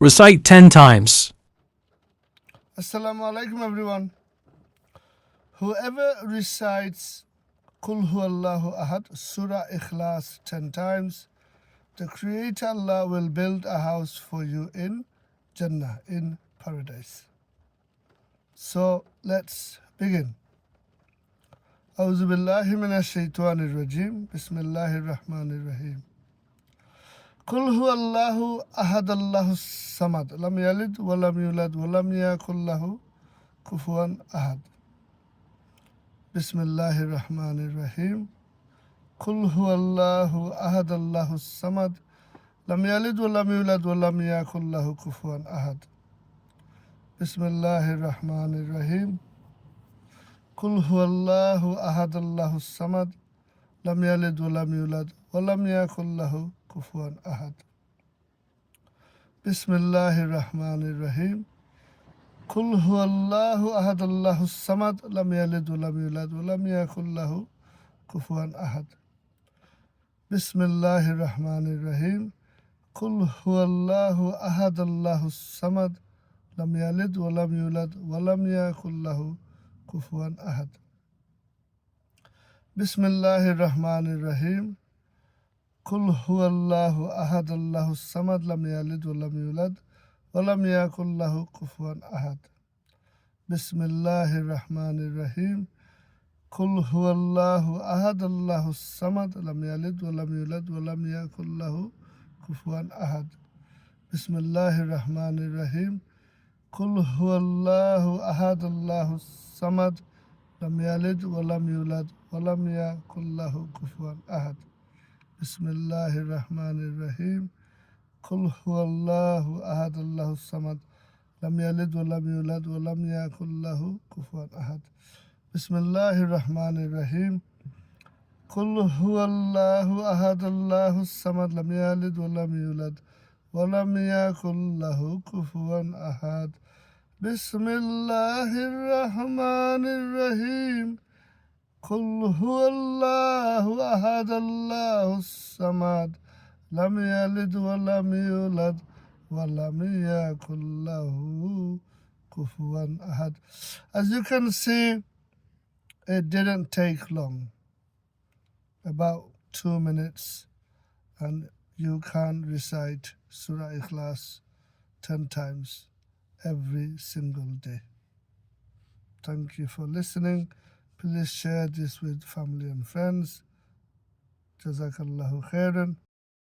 Recite 10 times. Assalamu alaikum everyone. Whoever recites Qul Huwallahu Ahad, Surah Ikhlas 10 times, the Creator Allah will build a house for you in Jannah, in paradise. So let's begin. أعوذ بالله من الشيطان الرجيم بسم الله الرحمن الرحيم قل هو الله أحد الله الصمد لم يلد ولم يولد ولم يكن له كفوا أحد بسم الله الرحمن الرحيم قل هو الله أحد الله الصمد لم يلد ولم يولد ولم يكن له كفوا أحد بسم الله الرحمن الرحيم قل هو الله أحد الله الصمد لم يلد ولم يولد ولم يكن له كفوا أحد بسم الله الرحمن الرحيم قل هو الله أحد الله الصمد لم يلد ولم يولد ولم يكن له كفوا أحد بسم الله الرحمن الرحيم قل هو الله أحد الله الصمد لم يلد ولم يولد ولم يكن له كفوا أحد بسم الله الرحمن الرحيم قل هو الله أحد الله الصمد لم يلد ولم يولد ولم يكن له كفوا أحد بسم الله الرحمن الرحيم قل هو الله أحد الله الصمد لم يلد ولم يولد ولم يكن له كفوا أحد بسم الله الرحمن الرحيم قل هو الله أحد الله الصمد لم يلد ولم يولد ولم يكن له كفوا أحد بسم الله الرحمن الرحيم قل هو الله أحد الله الصمد لم يلد ولم يولد ولم يكن له كفوا أحد بسم الله الرحمن الرحيم قل هو الله أحد الله الصمد لم يلد ولم يولد ولم يكن له كفوا أحد بسم الله الرحمن الرحيم قل هو الله أحد الله الصمد لم يلد ولم يولد ولم يكن له كفوا أحد. As you can see, it didn't take long, about 2 minutes, and you can recite Surah Ikhlas 10 times every single day. Thank you for listening. Please share this with family and friends. Jazakallahu khairan.